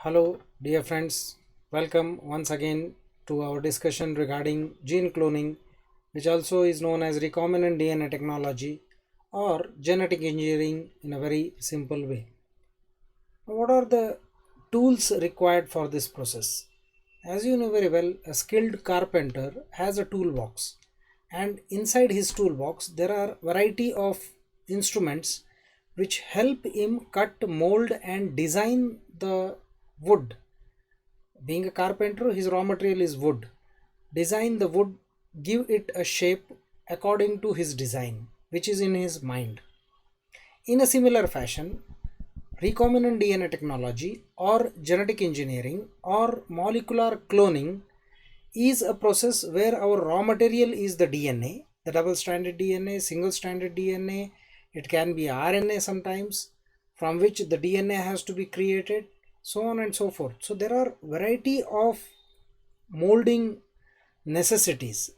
Hello, dear friends. Welcome once again to our discussion regarding gene cloning, which also is known as recombinant DNA technology or genetic engineering in a very simple way. What are the tools required for this process? As you know very well, a skilled carpenter has a toolbox, and inside his toolbox there are variety of instruments which help him cut, mold and design the wood. Being a carpenter, his raw material is wood. Design the wood, give it a shape according to his design, which is in his mind. In a similar fashion, recombinant DNA technology or genetic engineering or molecular cloning is a process where our raw material is the DNA, the double stranded DNA, single stranded DNA, it can be RNA sometimes, from which the DNA has to be created, so on and so forth. So there are variety of molding necessities.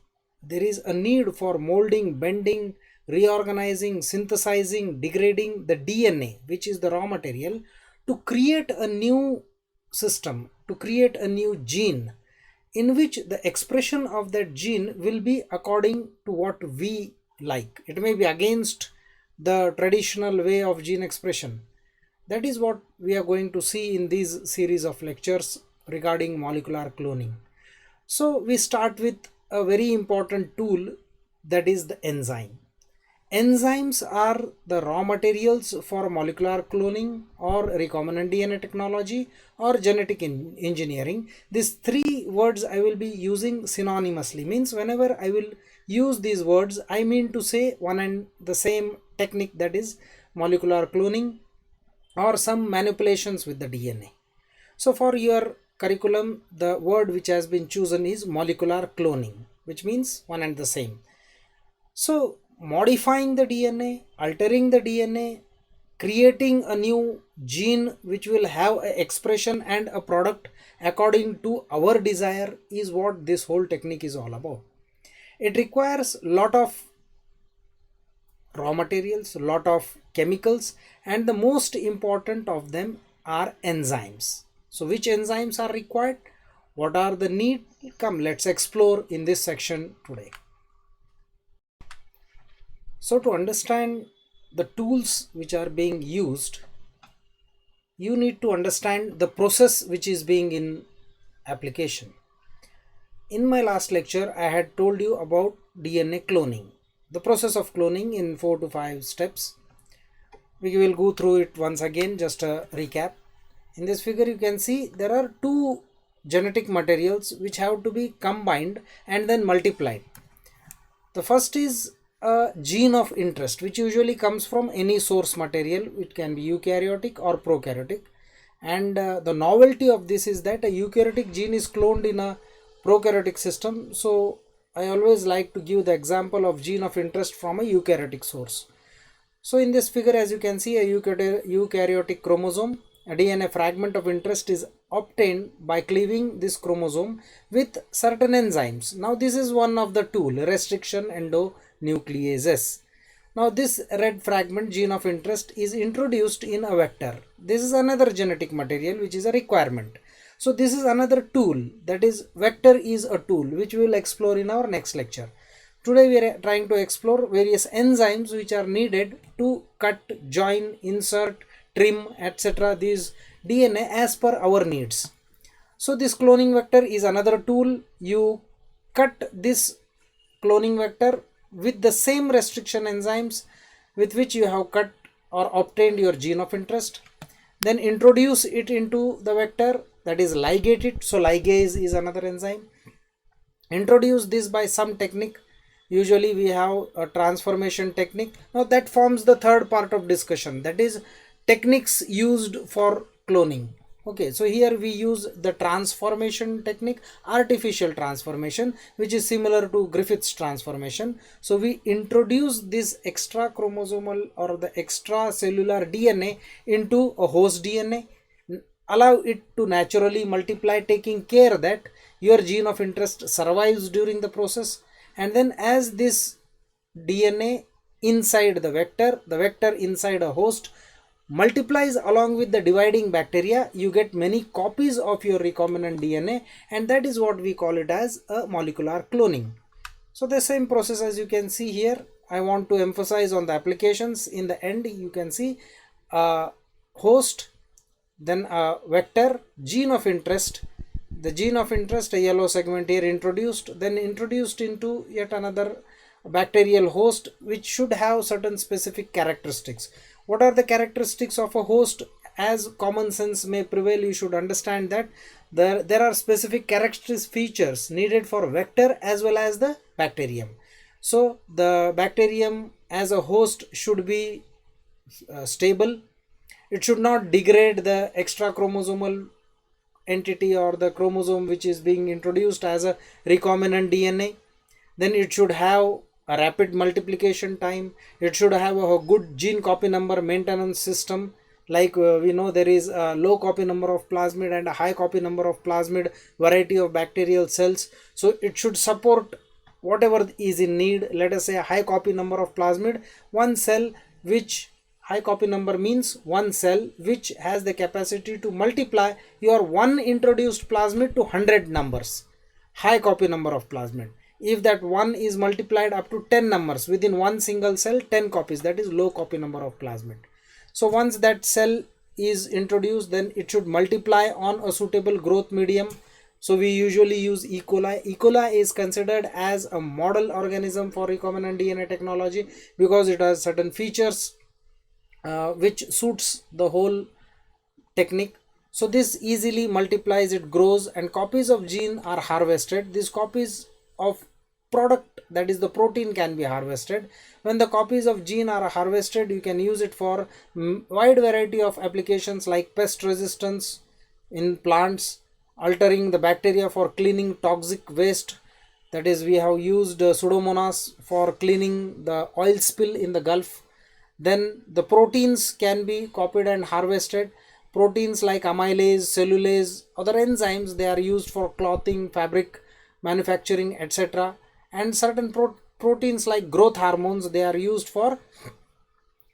There is a need for molding, bending, reorganizing, synthesizing, degrading the DNA, which is the raw material, to create a new system, to create a new gene, in which the expression of that gene will be according to what we like. It may be against the traditional way of gene expression. That is what we are going to see in this series of lectures regarding molecular cloning. So we start with a very important tool, that is the enzyme. Enzymes are the raw materials for molecular cloning or recombinant DNA technology or genetic engineering. These three words I will be using synonymously, means whenever I will use these words, I mean to say one and the same technique, that is molecular cloning or some manipulations with the DNA. So for your curriculum, the word which has been chosen is molecular cloning, which means one and the same. So modifying the DNA, altering the DNA, creating a new gene which will have an expression and a product according to our desire is what this whole technique is all about. It requires lot of raw materials, lot of chemicals, and the most important of them are enzymes. So which enzymes are required? What are the need? Come, let's explore in this section today. So to understand the tools which are being used, you need to understand the process which is being in application. In my last lecture, I had told you about DNA cloning, the process of cloning in 4 to 5 steps. We will go through it once again, just a recap. In this figure you can see there are two genetic materials which have to be combined and then multiplied. The first is a gene of interest, which usually comes from any source material. It can be eukaryotic or prokaryotic, and the novelty of this is that a eukaryotic gene is cloned in a prokaryotic system. So I always like to give the example of gene of interest from a eukaryotic source. So in this figure, as you can see, a eukaryotic chromosome, a DNA fragment of interest is obtained by cleaving this chromosome with certain enzymes. Now this is one of the tool, restriction endonucleases. Now this red fragment, gene of interest, is introduced in a vector. This is another genetic material which is a requirement. So this is another tool, that is vector is a tool which we will explore in our next lecture. Today we are trying to explore various enzymes which are needed to cut, join, insert, trim, etc. these DNA as per our needs. So this cloning vector is another tool. You cut this cloning vector with the same restriction enzymes with which you have cut or obtained your gene of interest. Then introduce it into the vector, that is ligate it. So ligase is another enzyme. Introduce this by some technique. Usually we have a transformation technique. Now that forms the third part of discussion, that is techniques used for cloning. Okay, so here we use the transformation technique, artificial transformation, which is similar to Griffith's transformation. So we introduce this extra chromosomal or the extracellular DNA into a host DNA, allow it to naturally multiply, taking care that your gene of interest survives during the process. And then as this DNA inside the vector inside a host multiplies along with the dividing bacteria, you get many copies of your recombinant DNA, and that is what we call it as a molecular cloning. So the same process as you can see here, I want to emphasize on the applications. In the end, you can see host, then a vector, gene of interest. The gene of interest, a yellow segment here introduced, then introduced into yet another bacterial host, which should have certain specific characteristics. What are the characteristics of a host? As common sense may prevail, you should understand that there are specific characteristic features needed for vector as well as the bacterium. So the bacterium as a host should be stable. It should not degrade the extra chromosomal entity or the chromosome which is being introduced as a recombinant DNA. Then it should have a rapid multiplication time. It should have a good gene copy number maintenance system. Like we know, there is a low copy number of plasmid and a high copy number of plasmid variety of bacterial cells. So it should support whatever is in need. Let us say a high copy number of plasmid, one cell, which high copy number means one cell which has the capacity to multiply your one introduced plasmid to 100 numbers. High copy number of plasmid. If that one is multiplied up to 10 numbers within one single cell, 10 copies, that is low copy number of plasmid. So once that cell is introduced, then it should multiply on a suitable growth medium. So we usually use E. coli. E. coli is considered as a model organism for recombinant DNA technology because it has certain features which suits the whole technique. So this easily multiplies, it grows, and copies of gene are harvested. These copies of product, that is the protein, can be harvested. When the copies of gene are harvested, you can use it for wide variety of applications like pest resistance in plants, altering the bacteria for cleaning toxic waste. That is, we have used Pseudomonas for cleaning the oil spill in the Gulf. Then the proteins can be copied and harvested. Proteins like amylase, cellulase, other enzymes, they are used for clothing, fabric manufacturing, etc. And certain proteins like growth hormones, they are used for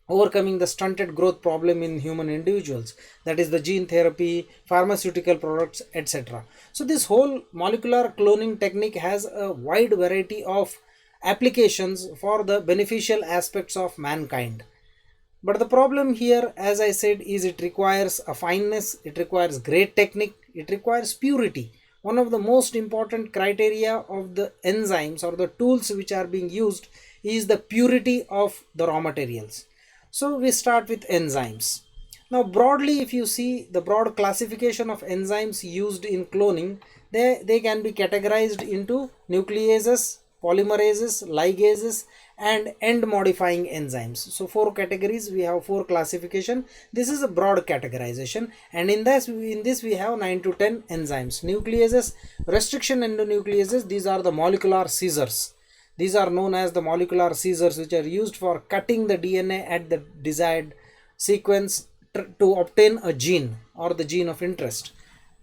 overcoming the stunted growth problem in human individuals. That is the gene therapy, pharmaceutical products, etc. So this whole molecular cloning technique has a wide variety of applications for the beneficial aspects of mankind. But the problem here, as I said, is it requires a fineness, it requires great technique, it requires purity. One of the most important criteria of the enzymes or the tools which are being used is the purity of the raw materials. So we start with enzymes. Now broadly, if you see the broad classification of enzymes used in cloning, they can be categorized into nucleases, polymerases, ligases, and end modifying enzymes. So four categories, we have four classification. This is a broad categorization, and in this we have 9 to 10 enzymes. Nucleases, restriction endonucleases, these are the molecular scissors. These are known as the molecular scissors, which are used for cutting the DNA at the desired sequence to obtain a gene or the gene of interest.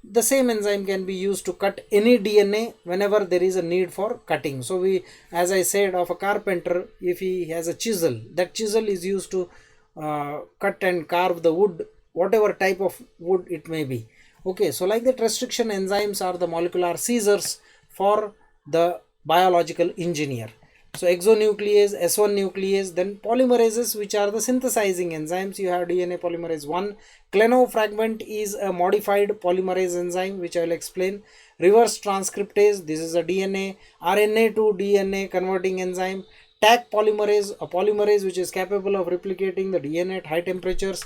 The same enzyme can be used to cut any DNA whenever there is a need for cutting. So we, as I said, of a carpenter, if he has a chisel, that chisel is used to cut and carve the wood, whatever type of wood it may be. Okay, so like that, restriction enzymes are the molecular scissors for the biological engineer. So exonuclease, S1 nuclease, then polymerases, which are the synthesizing enzymes. You have DNA polymerase 1. Clenofragment is a modified polymerase enzyme, which I will explain. Reverse transcriptase, this is a DNA, RNA to DNA converting enzyme. Taq polymerase, a polymerase which is capable of replicating the DNA at high temperatures.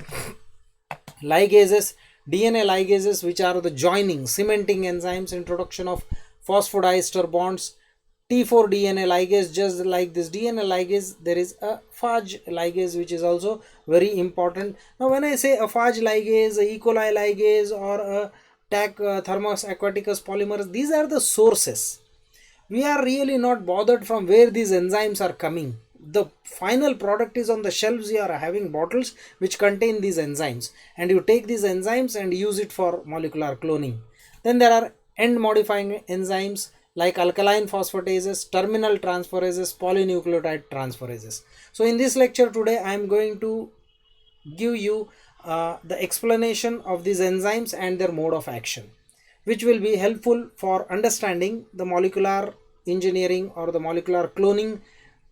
Ligases, DNA ligases, which are the joining, cementing enzymes, introduction of phosphodiester bonds. T4 DNA ligase, just like this DNA ligase, there is a phage ligase which is also very important. Now when I say a phage ligase, a E. coli ligase, or a Taq thermus aquaticus polymerase, these are the sources. We are really not bothered from where these enzymes are coming. The final product is on the shelves. You are having bottles which contain these enzymes, and you take these enzymes and use it for molecular cloning. Then there are end modifying enzymes like alkaline phosphatases, terminal transferases, polynucleotide transferases. So in this lecture today, I am going to give you the explanation of these enzymes and their mode of action, which will be helpful for understanding the molecular engineering or the molecular cloning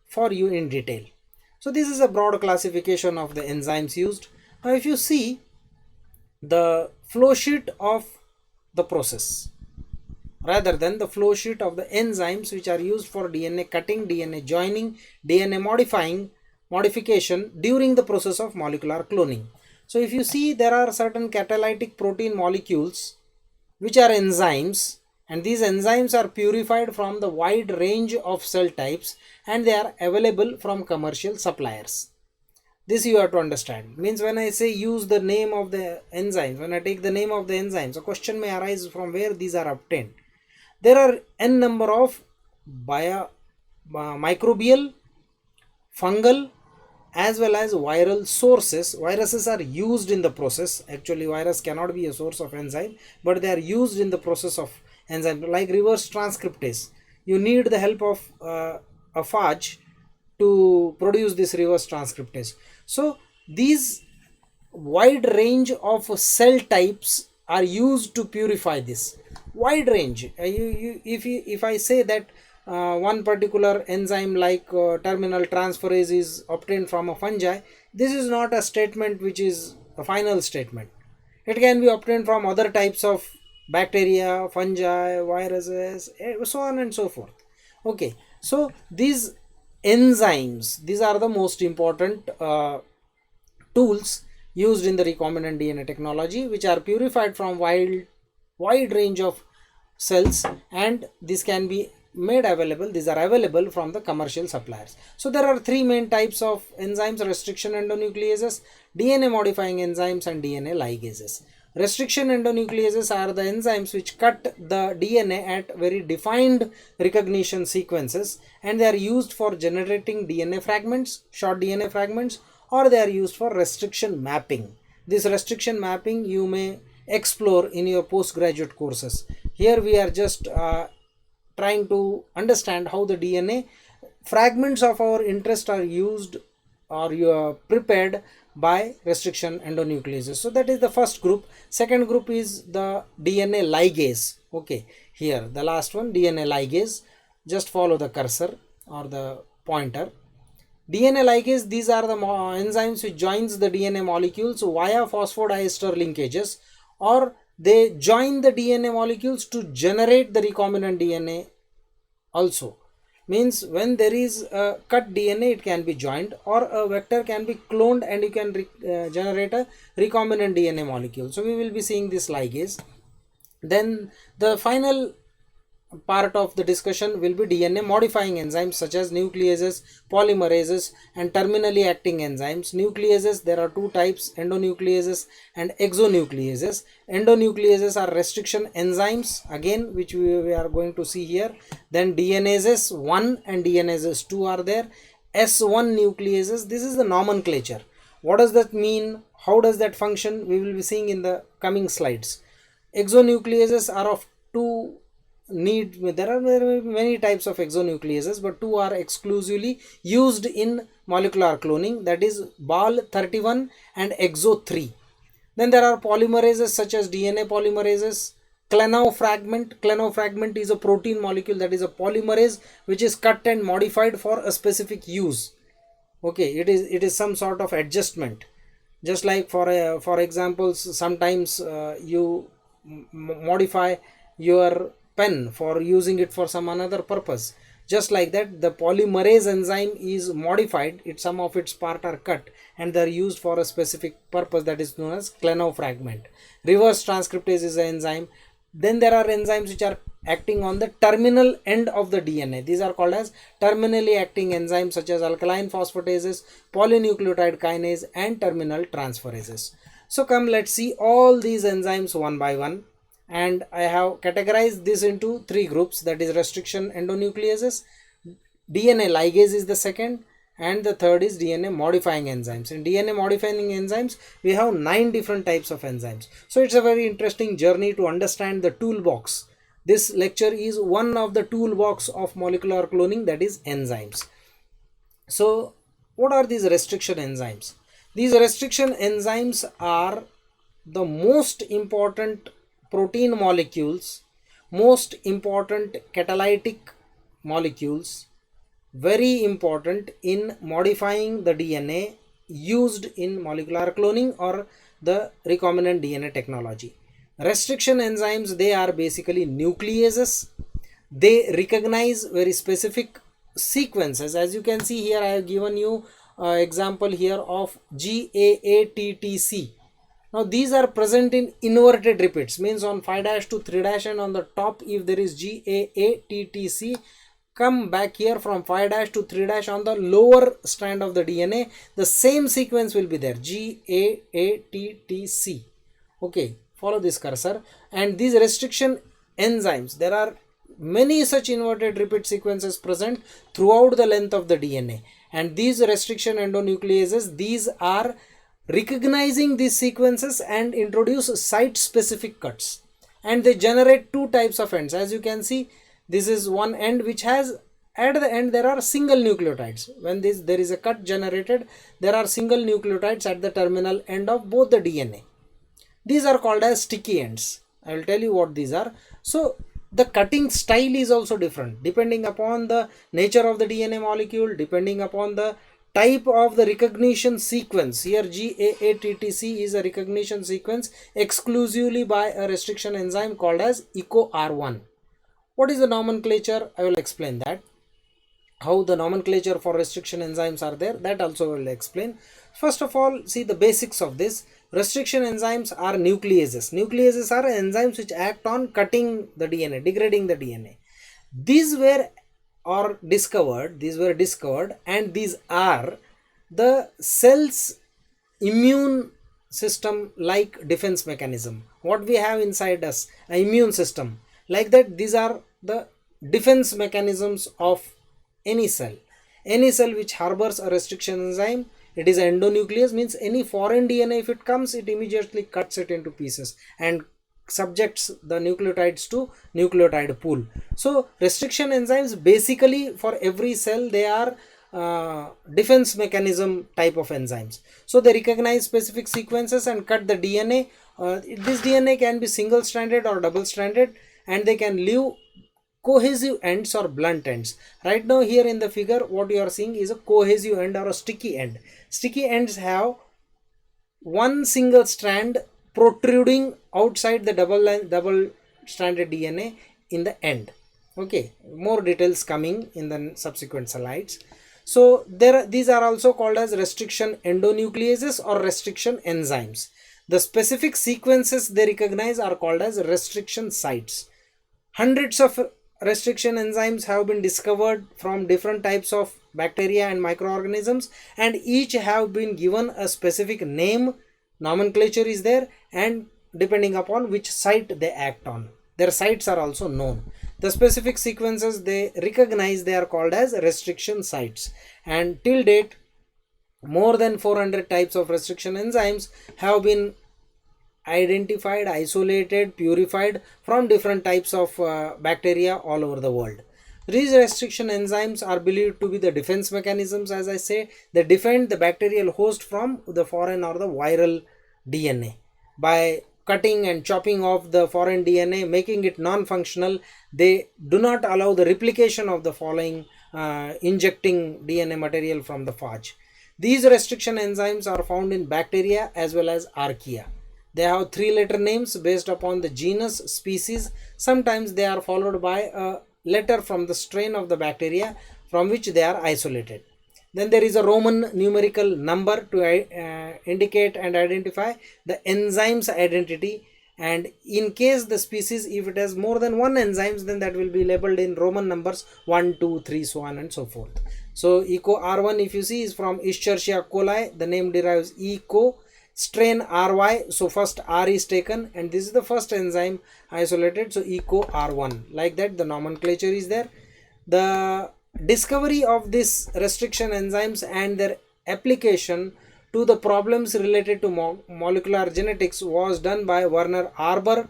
for you in detail. So this is a broad classification of the enzymes used. Now if you see the flow sheet of the process rather than the flow sheet of the enzymes which are used for DNA cutting, DNA joining, DNA modification during the process of molecular cloning. So if you see, there are certain catalytic protein molecules which are enzymes, and these enzymes are purified from the wide range of cell types and they are available from commercial suppliers. This you have to understand. Means when I say use the name of the enzymes, when I take the name of the enzymes, a question may arise from where these are obtained. There are n number of microbial, fungal as well as viral sources. Viruses are used in the process. Actually virus cannot be a source of enzyme, but they are used in the process of enzyme, like reverse transcriptase. You need the help of a phage to produce this reverse transcriptase. So these wide range of cell types are used to purify this wide range. If I say that one particular enzyme like terminal transferase is obtained from a fungi, this is not a statement which is a final statement. It can be obtained from other types of bacteria, fungi, viruses, so on and so forth. Okay, so these enzymes, these are the most important tools used in the recombinant DNA technology, which are purified from wide range of cells, and this can be made available, these are available from the commercial suppliers. So there are three main types of enzymes: restriction endonucleases, DNA modifying enzymes, and DNA ligases. Restriction endonucleases are the enzymes which cut the DNA at very defined recognition sequences, and they are used for generating DNA fragments, short DNA fragments, or they are used for restriction mapping. This restriction mapping you may explore in your postgraduate courses. Here we are just trying to understand how the DNA fragments of our interest are used or you are prepared by restriction endonucleases. So that is the first group. Second group is the DNA ligase. Okay, here the last one, DNA ligase. Just follow the cursor or the pointer. DNA ligase, these are the enzymes which joins the DNA molecules via phosphodiester linkages, or they join the DNA molecules to generate the recombinant DNA also. Means when there is a cut DNA, it can be joined, or a vector can be cloned and you can generate a recombinant DNA molecule. So we will be seeing this ligase. Then the final part of the discussion will be DNA modifying enzymes such as nucleases, polymerases, and terminally acting enzymes. Nucleases, there are two types, endonucleases and exonucleases. Endonucleases are restriction enzymes, again, which we are going to see here. Then DNases 1 and DNases 2 are there. S1 nucleases, this is the nomenclature. What does that mean? How does that function? We will be seeing in the coming slides. Exonucleases are of two there are many types of exonucleases, but two are exclusively used in molecular cloning, that is BAL31 and EXO3. Then there are polymerases such as DNA polymerases, clenofragment. Clenofragment is a protein molecule, that is a polymerase which is cut and modified for a specific use. Okay, it is some sort of adjustment. Just like for example, sometimes you modify your pen for using it for some another purpose. Just like that, the polymerase enzyme is modified, some of its parts are cut and they are used for a specific purpose, that is known as clenofragment. Reverse transcriptase is an enzyme. Then there are enzymes which are acting on the terminal end of the DNA. These are called as terminally acting enzymes such as alkaline phosphatases, polynucleotide kinase, and terminal transferases. So come, let's see all these enzymes one by one. And I have categorized this into three groups, that is restriction endonucleases, DNA ligase is the second, and the third is DNA modifying enzymes. In DNA modifying enzymes, we have 9 different types of enzymes. So it's a very interesting journey to understand the toolbox. This lecture is one of the toolbox of molecular cloning, that is enzymes. So what are these restriction enzymes? These restriction enzymes are the most important protein molecules, most important catalytic molecules, very important in modifying the DNA used in molecular cloning or the recombinant DNA technology. Restriction enzymes, they are basically nucleases. They recognize very specific sequences. As you can see here, I have given you example here of GAATTC. Now these are present in inverted repeats, means on 5' to 3' and on the top if there is GAATTC, come back here from 5' to 3' on the lower strand of the DNA, the same sequence will be there, GAATTC. Okay, follow this cursor. And these restriction enzymes, there are many such inverted repeat sequences present throughout the length of the DNA, and these restriction endonucleases, these are recognizing these sequences and introduce site specific cuts, and they generate two types of ends. As you can see, this is one end which has, at the end there are single nucleotides. When there is a cut generated, there are single nucleotides at the terminal end of both the DNA. These are called as sticky ends. I will tell you what these are. So the cutting style is also different depending upon the nature of the DNA molecule, depending upon the type of the recognition sequence. Here GAATTC is a recognition sequence exclusively by a restriction enzyme called as EcoR1. What is the nomenclature? I will explain that. How the nomenclature for restriction enzymes are there, that also will explain. First of all, see the basics of this. Restriction enzymes are nucleases. Nucleases are enzymes which act on cutting the DNA, degrading the DNA. These were discovered, and these are the cell's immune system like defense mechanism. What we have inside us, an immune system. Like that, these are the defense mechanisms of any cell. Any cell which harbors a restriction enzyme, it is endonuclease, means any foreign DNA, if it comes, it immediately cuts it into pieces and subjects the nucleotides to nucleotide pool. So restriction enzymes, basically for every cell, they are defense mechanism type of enzymes. So they recognize specific sequences and cut the DNA. This DNA can be single stranded or double stranded, and they can leave cohesive ends or blunt ends. Right now here in the figure, what you are seeing is a cohesive end or a sticky end. Sticky ends have one single strand protruding outside the double stranded DNA in the end. Okay, more details coming in the subsequent slides. So these are also called as restriction endonucleases or restriction enzymes. The specific sequences they recognize are called as restriction sites. Hundreds of restriction enzymes have been discovered from different types of bacteria and microorganisms, and each have been given a specific name. Nomenclature is there, and depending upon which site they act on, their sites are also known. The specific sequences they recognize, they are called as restriction sites. And till date, more than 400 types of restriction enzymes have been identified, isolated, purified from different types of bacteria all over the world. These restriction enzymes are believed to be the defense mechanisms. As I say, they defend the bacterial host from the foreign or the viral DNA. By cutting and chopping off the foreign DNA, making it non-functional, they do not allow the replication of the following injecting DNA material from the phage. These restriction enzymes are found in bacteria as well as archaea. They have 3-letter names based upon the genus, species. Sometimes they are followed by a letter from the strain of the bacteria from which they are isolated. Then there is a Roman numerical number to indicate and identify the enzyme's identity. And in case the species, if it has more than one enzymes, then that will be labeled in Roman numbers 1, 2, 3, so on and so forth. So EcoR1, if you see, is from Escherichia coli. The name derives Eco. Strain RY, so first R is taken, and this is the first enzyme isolated, so EcoR1. Like that, the nomenclature is there. The discovery of these restriction enzymes and their application to the problems related to molecular genetics was done by Werner Arber,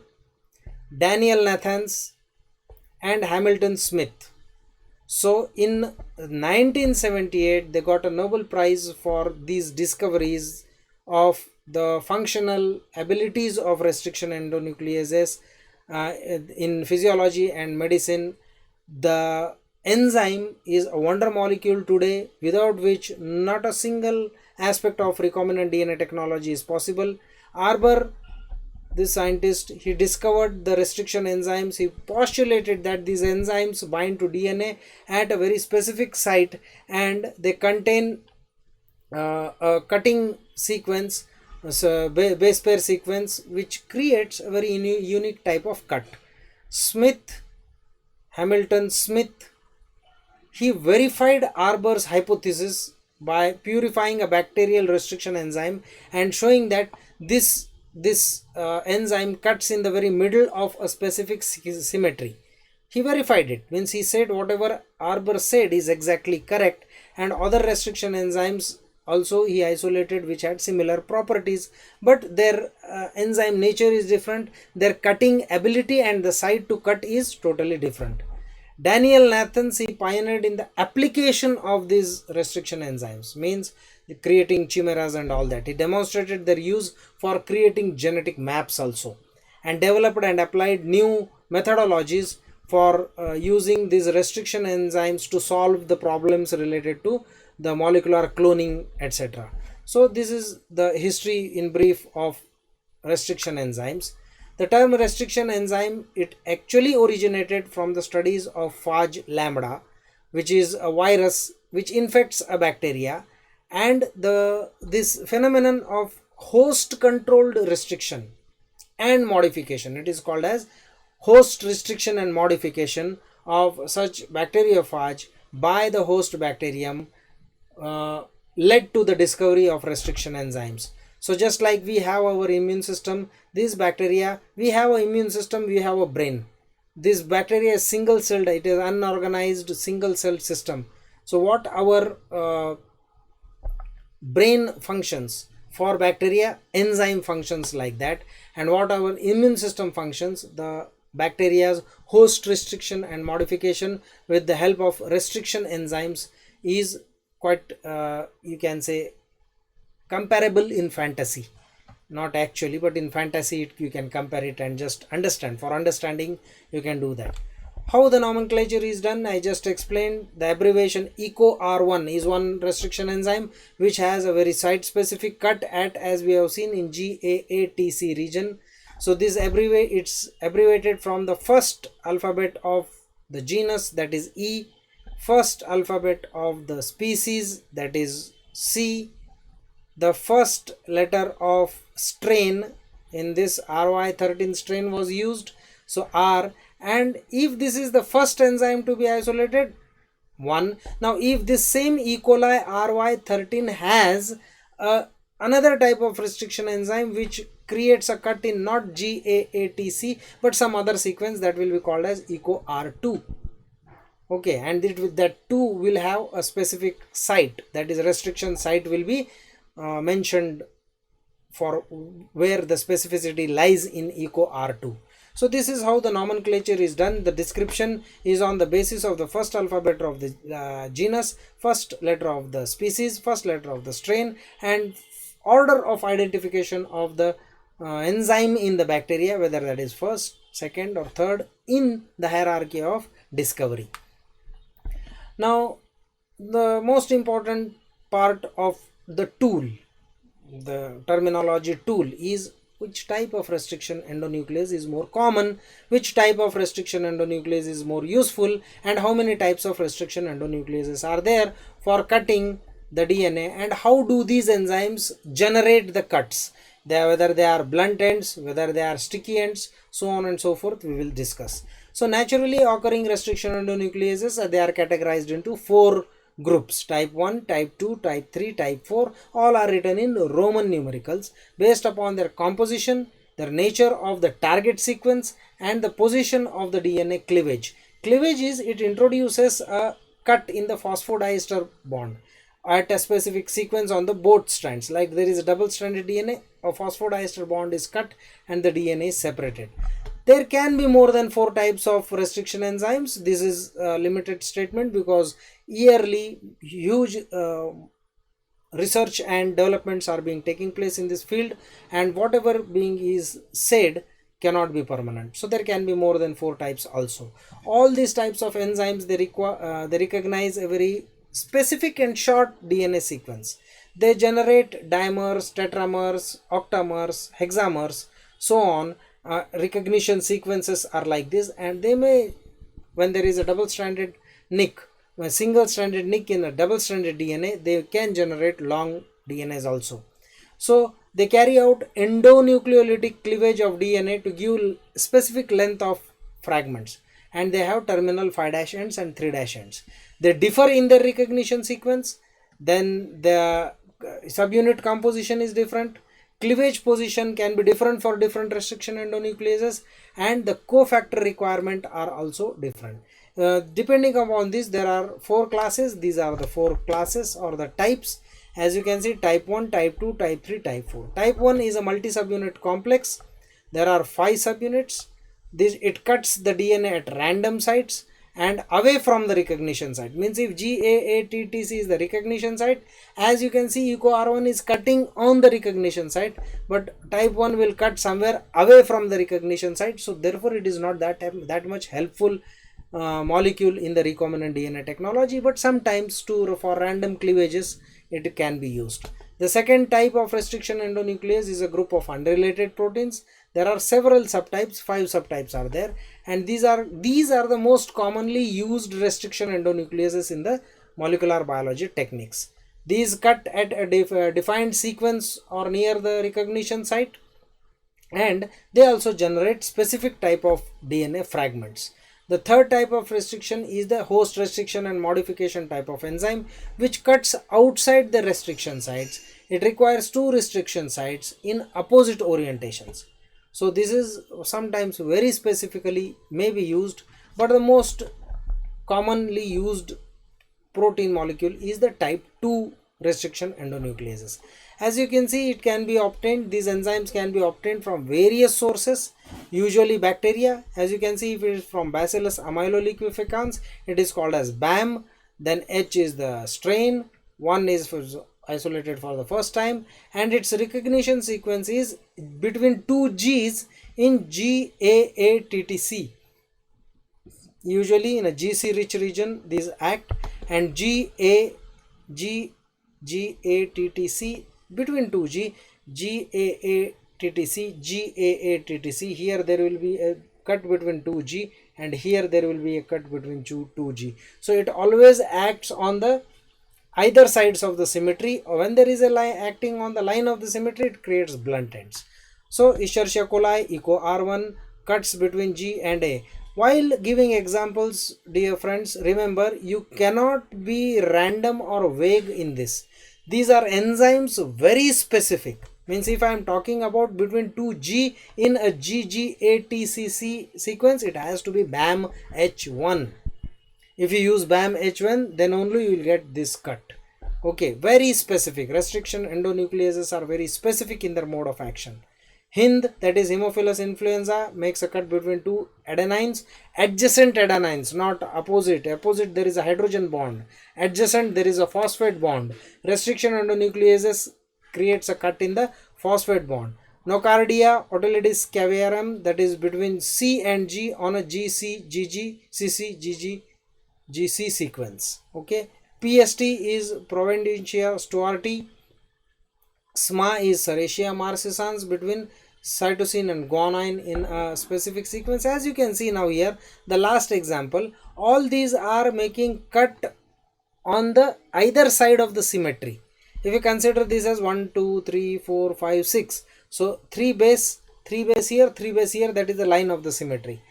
Daniel Nathans, and Hamilton Smith. So in 1978, they got a Nobel Prize for these discoveries of the functional abilities of restriction endonucleases. In physiology and medicine, the enzyme is a wonder molecule today, without which not a single aspect of recombinant DNA technology is possible. Arbor, this scientist, he discovered the restriction enzymes. He postulated that these enzymes bind to DNA at a very specific site, and they contain a cutting sequence, so base pair sequence, which creates a very unique type of cut. Smith, Hamilton Smith, he verified Arbor's hypothesis by purifying a bacterial restriction enzyme and showing that this enzyme cuts in the very middle of a specific symmetry. He verified it, means he said whatever Arbor said is exactly correct, and other restriction enzymes also he isolated which had similar properties, but their enzyme nature is different, their cutting ability and the site to cut is totally different. Daniel Nathans, he pioneered in the application of these restriction enzymes, means creating chimeras and all that. He demonstrated their use for creating genetic maps also, and developed and applied new methodologies for using these restriction enzymes to solve the problems related to the molecular cloning, etc. So this is the history in brief of restriction enzymes. The term restriction enzyme, it actually originated from the studies of phage lambda, which is a virus which infects a bacteria, and this phenomenon of host controlled restriction and modification, it is called as host restriction and modification of such bacteriophage by the host bacterium, led to the discovery of restriction enzymes. So just like we have our immune system, these bacteria, we have an immune system, we have a brain. This bacteria is single celled, it is unorganized single celled system. So what our brain functions, for bacteria enzyme functions like that, and what our immune system functions, the bacteria's host restriction and modification with the help of restriction enzymes is quite you can say comparable in fantasy, not actually, but in fantasy you can compare it and just understand. For understanding you can do that. How the nomenclature is done, I just explained. The abbreviation EcoR1 is one restriction enzyme which has a very site specific cut at, as we have seen, in GAATC region. So this it's abbreviated from the first alphabet of the genus, that is E, first alphabet of the species, that is C, the first letter of strain, in this RY13 strain was used, so R, and if this is the first enzyme to be isolated, 1. Now if this same E. coli RY13 has another type of restriction enzyme which creates a cut in not GAATC but some other sequence, that will be called as EcoR2. Okay, and that 2 will have a specific site, that is restriction site will be mentioned for where the specificity lies in EcoR2. So this is how the nomenclature is done. The description is on the basis of the first alphabet of the genus, first letter of the species, first letter of the strain, and order of identification of the enzyme in the bacteria, whether that is first, second or third in the hierarchy of discovery. Now the most important part of the tool, the terminology tool, is which type of restriction endonuclease is more common, which type of restriction endonuclease is more useful, and how many types of restriction endonucleases are there for cutting the DNA, and how do these enzymes generate the cuts, whether they are blunt ends, whether they are sticky ends, so on and so forth, we will discuss. So naturally occurring restriction endonucleases, they are categorized into 4 groups: type 1, type 2, type 3, type 4. All are written in Roman numericals based upon their composition, their nature of the target sequence, and the position of the DNA cleavage. Cleavage is, it introduces a cut in the phosphodiester bond at a specific sequence on the both strands. Like there is a double stranded DNA, a phosphodiester bond is cut and the DNA is separated. There can be more than 4 types of restriction enzymes. This is a limited statement because yearly huge research and developments are being taking place in this field, and whatever being is said cannot be permanent. So there can be more than 4 types also. All these types of enzymes, they recognize a very specific and short DNA sequence. They generate dimers, tetramers, octamers, hexamers, so on. Recognition sequences are like this, and they may, when there is a double stranded nick, a single stranded nick in a double stranded DNA, they can generate long DNAs also. So they carry out endonucleolytic cleavage of DNA to give specific length of fragments, and they have terminal 5' ends and 3' ends. They differ in their recognition sequence. Then the subunit composition is different. Cleavage position can be different for different restriction endonucleases, and the cofactor requirement are also different. Depending upon this, there are 4 classes. These are the 4 classes or the types. As you can see, type 1, type 2, type 3, type 4. Type 1 is a multi-subunit complex. There are 5 subunits. It cuts the DNA at random sites and away from the recognition site. Means if GAATTC is the recognition site, as you can see, EcoR1 is cutting on the recognition site, but type 1 will cut somewhere away from the recognition site. So therefore it is not that much helpful molecule in the recombinant DNA technology, but sometimes for random cleavages it can be used. The second type of restriction endonuclease is a group of unrelated proteins. There are several subtypes, 5 subtypes are there, and these are the most commonly used restriction endonucleases in the molecular biology techniques. These cut at a defined sequence or near the recognition site, and they also generate specific type of DNA fragments. The third type of restriction is the host restriction and modification type of enzyme, which cuts outside the restriction sites. It requires 2 restriction sites in opposite orientations. So this is sometimes very specifically may be used, but the most commonly used protein molecule is the type 2 restriction endonucleases. As you can see, it can be obtained, these enzymes can be obtained from various sources, usually bacteria. As you can see, if it is from Bacillus amyloliqueficans, it is called as BAM. Then H is the strain, 1 is isolated for the first time, and its recognition sequence is between 2 G's in GAATTC. Usually in a GC rich region these act, and GATTC between 2G, GAATTC, here there will be a cut between 2G, and here there will be a cut between 2G. So it always acts on the either sides of the symmetry. When there is a line acting on the line of the symmetry, it creates blunt ends. So Escherichia coli, EcoR1 cuts between G and A. While giving examples, dear friends, remember you cannot be random or vague in this. These are enzymes very specific. Means if I am talking about between 2G in a GGATCC sequence, it has to be BAM H1. If you use BAM H1, then only you will get this cut. Okay, very specific. Restriction endonucleases are very specific in their mode of action. Hind, that is Haemophilus influenza, makes a cut between 2 adenines, adjacent adenines, not opposite. Opposite there is a hydrogen bond, adjacent there is a phosphate bond. Restriction endonucleases creates a cut in the phosphate bond. Nocardia otolidis caviarum, that is between C and G on a GC, GG, CC, GG, GC sequence. Okay, PST is Providencia stuarti. SMA is Serratia marcescens between cytosine and guanine in a specific sequence. As you can see now here, the last example, all these are making cut on the either side of the symmetry. If you consider this as 1, 2, 3, 4, 5, 6, so 3 base here, 3 base here, that is the line of the symmetry.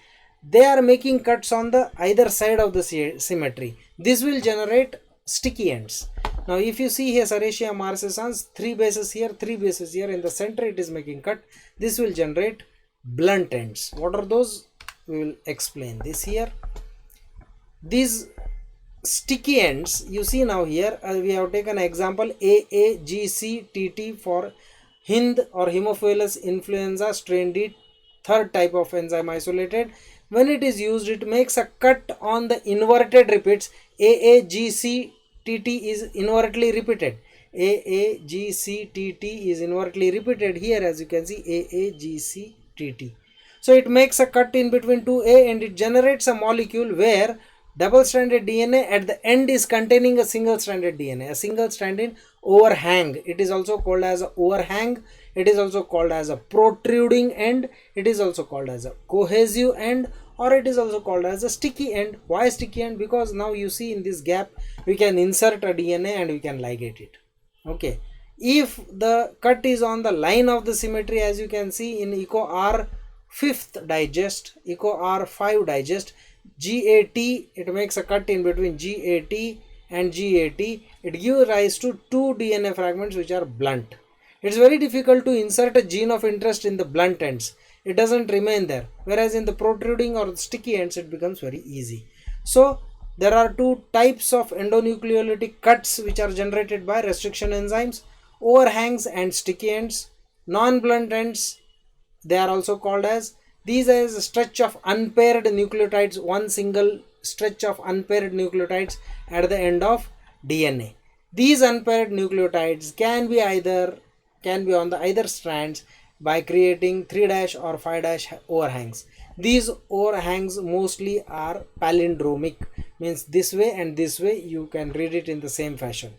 They are making cuts on the either side of the symmetry. This will generate sticky ends. Now if you see here Serratia marcescens, 3 bases here, 3 bases here, in the center it is making cut. This will generate blunt ends. What are those? We will explain this here. These sticky ends, you see now here, we have taken an example AAGCTT for Hind or Haemophilus influenza strain D, third type of enzyme isolated. When it is used, it makes a cut on the inverted repeats. AAGCTT is invertly repeated. AAGCTT is invertly repeated here, as you can see, AAGCTT. So it makes a cut in between 2A and it generates a molecule where double stranded DNA at the end is containing a single stranded DNA, a single stranded overhang. It is also called as a overhang. It is also called as a protruding end. It is also called as a cohesive end, or it is also called as a sticky end. Why sticky end? Because now you see in this gap we can insert a DNA and we can ligate it. Okay, if the cut is on the line of the symmetry, as you can see in eco R 5th digest, eco R 5 digest, GAT, it makes a cut in between GAT and GAT. It gives rise to two DNA fragments which are blunt. It's very difficult to insert a gene of interest in the blunt ends. It doesn't remain there, whereas in the protruding or sticky ends it becomes very easy. So there are two types of endonucleolytic cuts which are generated by restriction enzymes: overhangs and sticky ends. Non-blunt ends, they are also called as, these as a stretch of unpaired nucleotides, one single stretch of unpaired nucleotides at the end of DNA. These unpaired nucleotides can be on the either strands by creating 3' or 5' overhangs. These overhangs mostly are palindromic, means this way and this way you can read it in the same fashion,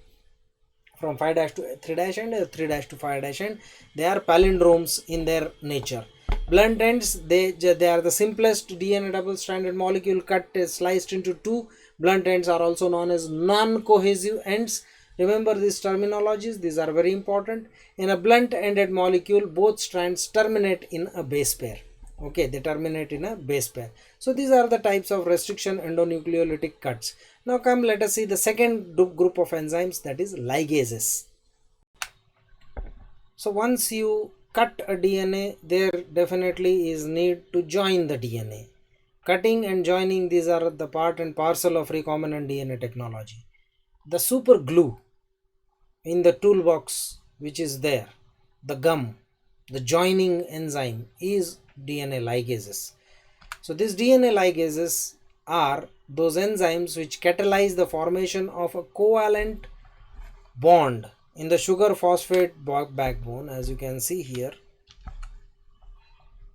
from 5' to 3' and 3' to 5' end. They are palindromes in their nature. Blunt ends, they are the simplest DNA double stranded molecule cut is sliced into two. Blunt ends are also known as non-cohesive ends. Remember these terminologies, these are very important. In a blunt ended molecule, both strands terminate in a base pair. Okay, they terminate in a base pair. So these are the types of restriction endonucleolytic cuts. Now come, let us see the second group of enzymes, that is ligases. So once you cut a DNA, there definitely is need to join the DNA. Cutting and joining, these are the part and parcel of recombinant DNA technology. The super glue in the toolbox which is there, the gum, the joining enzyme is DNA ligases. So these DNA ligases are those enzymes which catalyze the formation of a covalent bond in the sugar phosphate backbone, as you can see here.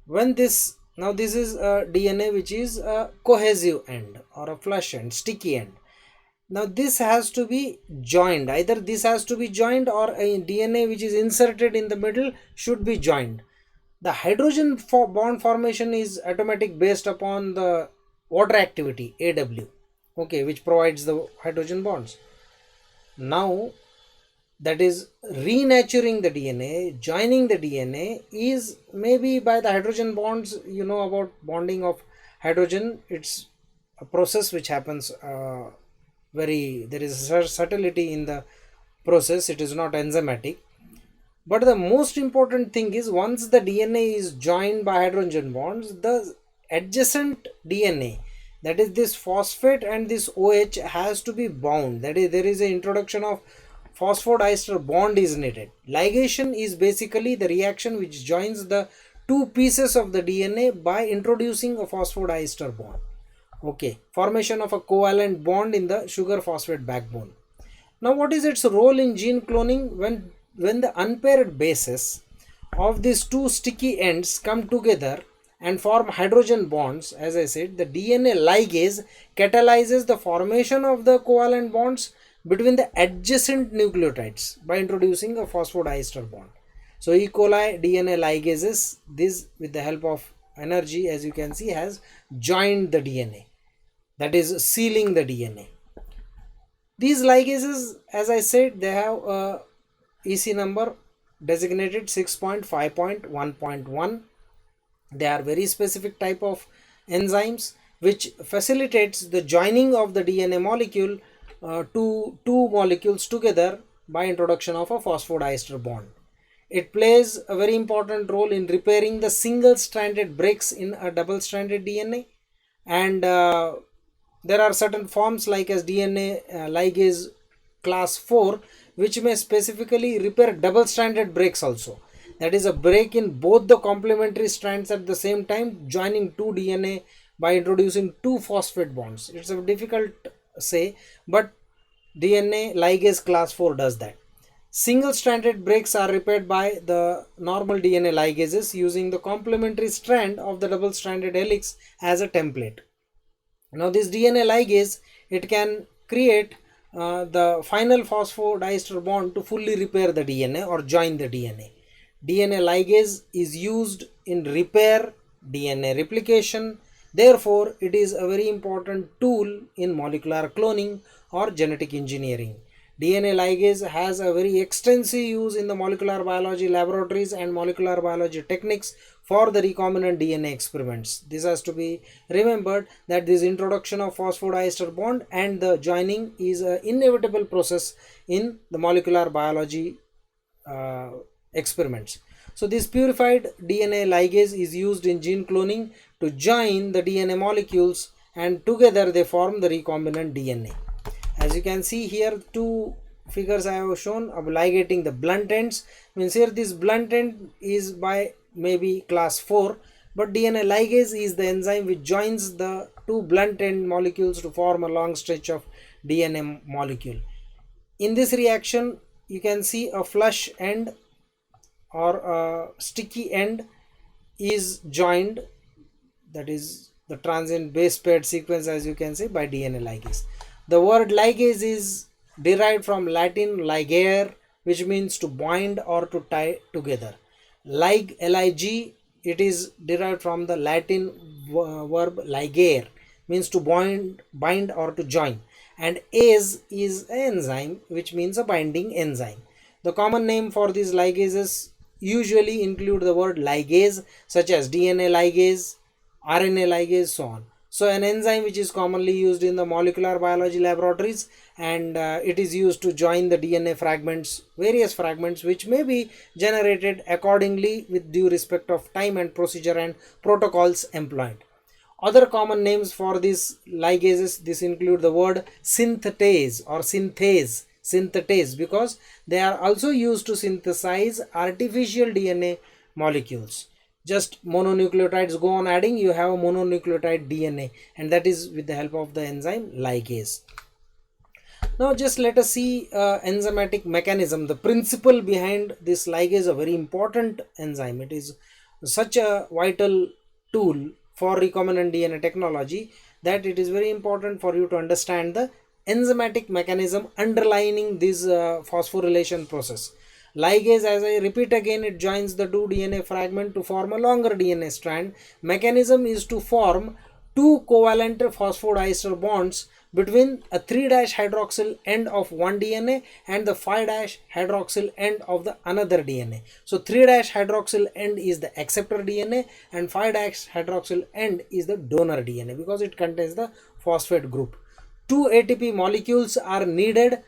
When this, now this is a DNA which is a cohesive end or a flush end, sticky end. Now this has to be joined, either this has to be joined or a DNA which is inserted in the middle should be joined. The hydrogen bond formation is automatic based upon the water activity, AW, okay, which provides the hydrogen bonds. Now that is renaturing the DNA, joining the DNA is maybe by the hydrogen bonds. You know about bonding of hydrogen, it's a process which happens there is a subtlety in the process, it is not enzymatic. But the most important thing is, once the DNA is joined by hydrogen bonds, the adjacent DNA, that is this phosphate and this OH, has to be bound. That is, there is an introduction of phosphodiester bond is needed. Ligation is basically the reaction which joins the two pieces of the DNA by introducing a phosphodiester bond. Okay, formation of a covalent bond in the sugar phosphate backbone. Now what is its role in gene cloning? When the unpaired bases of these two sticky ends come together and form hydrogen bonds, as I said, the DNA ligase catalyzes the formation of the covalent bonds between the adjacent nucleotides by introducing a phosphodiester bond. So E. coli DNA ligases, this with the help of energy, as you can see, has joined the DNA, that is sealing the DNA. These ligases, as I said, they have a EC number designated 6.5.1.1. They are very specific type of enzymes which facilitates the joining of the DNA molecule to two molecules together by introduction of a phosphodiester bond. It plays a very important role in repairing the single stranded breaks in a double stranded DNA, and there are certain forms like as DNA ligase class 4 which may specifically repair double stranded breaks also. That is a break in both the complementary strands at the same time, joining two DNA by introducing two phosphate bonds. It's a difficult say, but DNA ligase class 4 does that. Single-stranded breaks are repaired by the normal DNA ligases using the complementary strand of the double-stranded helix as a template. Now this DNA ligase, it can create the final phosphodiester bond to fully repair the DNA or join the DNA. DNA ligase is used in repair DNA replication. Therefore, it is a very important tool in molecular cloning or genetic engineering. DNA ligase has a very extensive use in the molecular biology laboratories and molecular biology techniques for the recombinant DNA experiments. This has to be remembered that this introduction of phosphodiester bond and the joining is an inevitable process in the molecular biology experiments. So this purified DNA ligase is used in gene cloning to join the DNA molecules, and together they form the recombinant DNA. As you can see here, two figures I have shown of ligating the blunt ends. Means here this blunt end is by maybe class 4, but DNA ligase is the enzyme which joins the two blunt end molecules to form a long stretch of DNA molecule. In this reaction, you can see a flush end or a sticky end is joined, that is the transient base paired sequence, as you can see, by DNA ligase. The word ligase is derived from Latin ligare, which means to bind or to tie together. Lig, Lig, it is derived from the Latin verb ligare, means to bind or to join. And ase is an enzyme, which means a binding enzyme. The common name for these ligases usually include the word ligase, such as DNA ligase, RNA ligase, so on. So an enzyme which is commonly used in the molecular biology laboratories, and it is used to join the DNA fragments, various fragments which may be generated accordingly with due respect of time and procedure and protocols employed. Other common names for these ligases, this include the word synthetase or synthetase, because they are also used to synthesize artificial DNA molecules. Just mononucleotides go on adding, you have a mononucleotide DNA, and that is with the help of the enzyme ligase. Now just let us see enzymatic mechanism. The principle behind this ligase is a very important enzyme. It is such a vital tool for recombinant DNA technology that it is very important for you to understand the enzymatic mechanism underlying this phosphorylation process. Ligase, as I repeat again, it joins the two DNA fragment to form a longer DNA strand. Mechanism is to form two covalent phosphodiester bonds between a 3' hydroxyl end of one DNA and the 5' hydroxyl end of the another DNA. So 3' hydroxyl end is the acceptor DNA and 5' hydroxyl end is the donor DNA, because it contains the phosphate group. Two ATP molecules are needed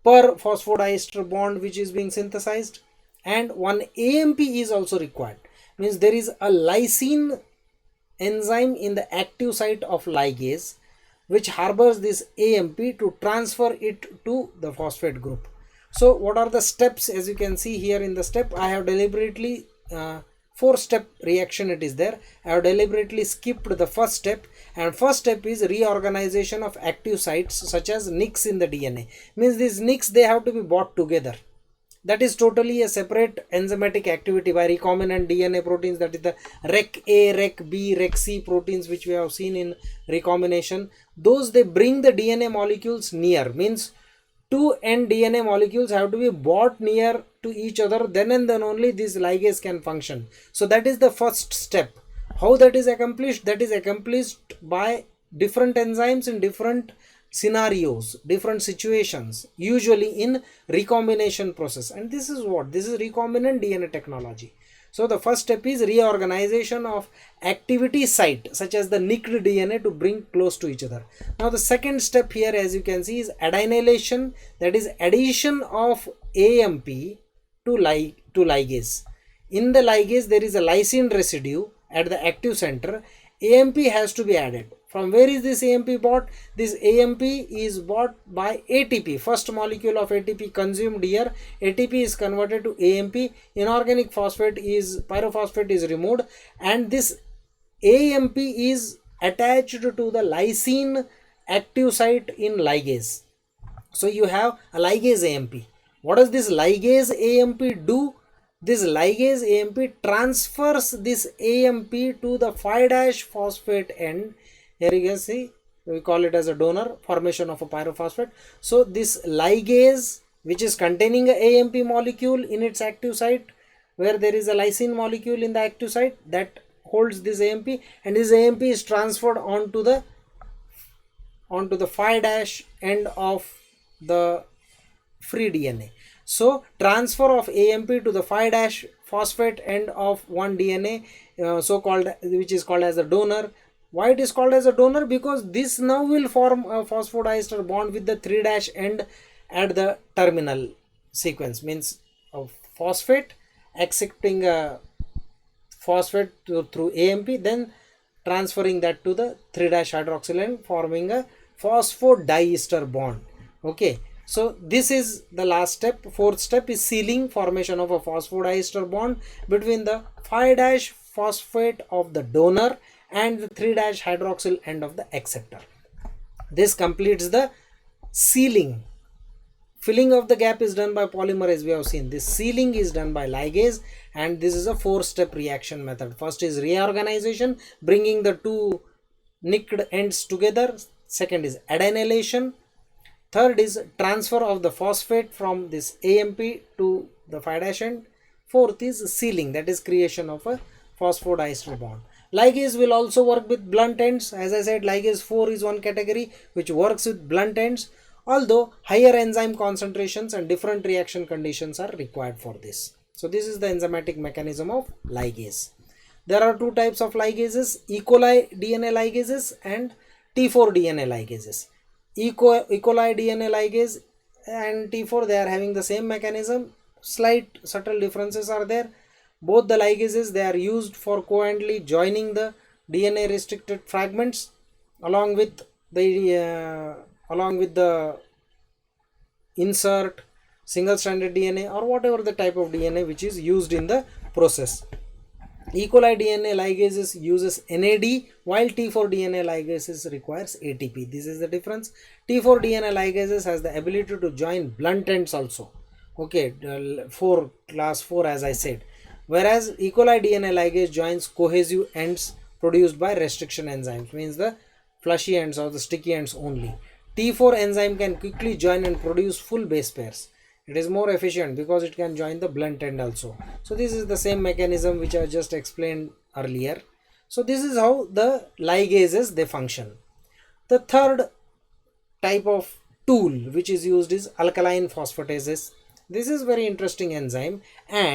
per phosphodiester bond which is being synthesized, and one AMP is also required. Means there is a lysine enzyme in the active site of ligase which harbors this AMP to transfer it to the phosphate group. So what are the steps? As you can see here in the step, I have deliberately 4-step reaction it is there. I have deliberately skipped the first step, and first step is reorganization of active sites such as nicks in the DNA. Means these nicks, they have to be brought together. That is totally a separate enzymatic activity by recombinant DNA proteins, that is the Rec A, Rec B, Rec C proteins which we have seen in recombination. Those, they bring the DNA molecules near. Means two end DNA molecules have to be brought near to each other, then and then only this ligase can function. So that is the first step. How that is accomplished? That is accomplished by different enzymes in different scenarios, different situations, usually in recombination process. And this is what? This is recombinant DNA technology. So the first step is reorganization of activity site such as the nicked DNA to bring close to each other. Now the second step here, as you can see, is adenylation, that is addition of AMP to ligase. In the ligase there is a lysine residue at the active center. AMP has to be added. From where is this AMP bought? This AMP is bought by ATP. First molecule of ATP consumed here. ATP is converted to AMP. Inorganic phosphate is, pyrophosphate is removed, and this AMP is attached to the lysine active site in ligase. So you have a ligase AMP. What does this ligase AMP do? This ligase AMP transfers this AMP to the 5' phosphate end. Here you can see, we call it as a donor, formation of a pyrophosphate. So this ligase, which is containing a AMP molecule in its active site, where there is a lysine molecule in the active site that holds this AMP, and this AMP is transferred onto the 5' end of the free DNA. So transfer of AMP to the 5' phosphate end of one DNA, which is called as a donor. Why it is called as a donor? Because this now will form a phosphodiester bond with the 3' end at the terminal sequence, means a phosphate accepting a phosphate through AMP, then transferring that to the 3' hydroxyl end, forming a phosphodiester bond. Okay, so this is the last step. Fourth step is sealing, formation of a phosphodiester bond between the 5' phosphate of the donor and the 3' hydroxyl end of the acceptor. This completes the sealing. Filling of the gap is done by polymer, as we have seen. This sealing is done by ligase, and this is a 4-step reaction method. First is reorganization, bringing the two nicked ends together. Second is adenylation. Third is transfer of the phosphate from this AMP to the 5' end. Fourth is sealing, that is creation of a phosphodiester bond. Ligase will also work with blunt ends. As I said, ligase 4 is one category which works with blunt ends, although higher enzyme concentrations and different reaction conditions are required for this. So this is the enzymatic mechanism of ligase. There are two types of ligases, E. coli DNA ligases and T4 DNA ligases. E. coli DNA ligase and T4, they are having the same mechanism. Slight subtle differences are there. Both the ligases, they are used for covalently joining the DNA restricted fragments along with the insert, single stranded DNA, or whatever the type of DNA which is used in the process. E. coli DNA ligases uses NAD, while T4 DNA ligases requires ATP. This is the difference. T4 DNA ligases has the ability to join blunt ends also. Okay, class 4 as I said. Whereas E. coli DNA ligase joins cohesive ends produced by restriction enzymes, means the fleshy ends or the sticky ends only. T4 enzyme can quickly join and produce full base pairs. It is more efficient because it can join the blunt end also. So this is the same mechanism which I just explained earlier. So this is how the ligases they function. The third type of tool which is used is alkaline phosphatases. This is very interesting enzyme, and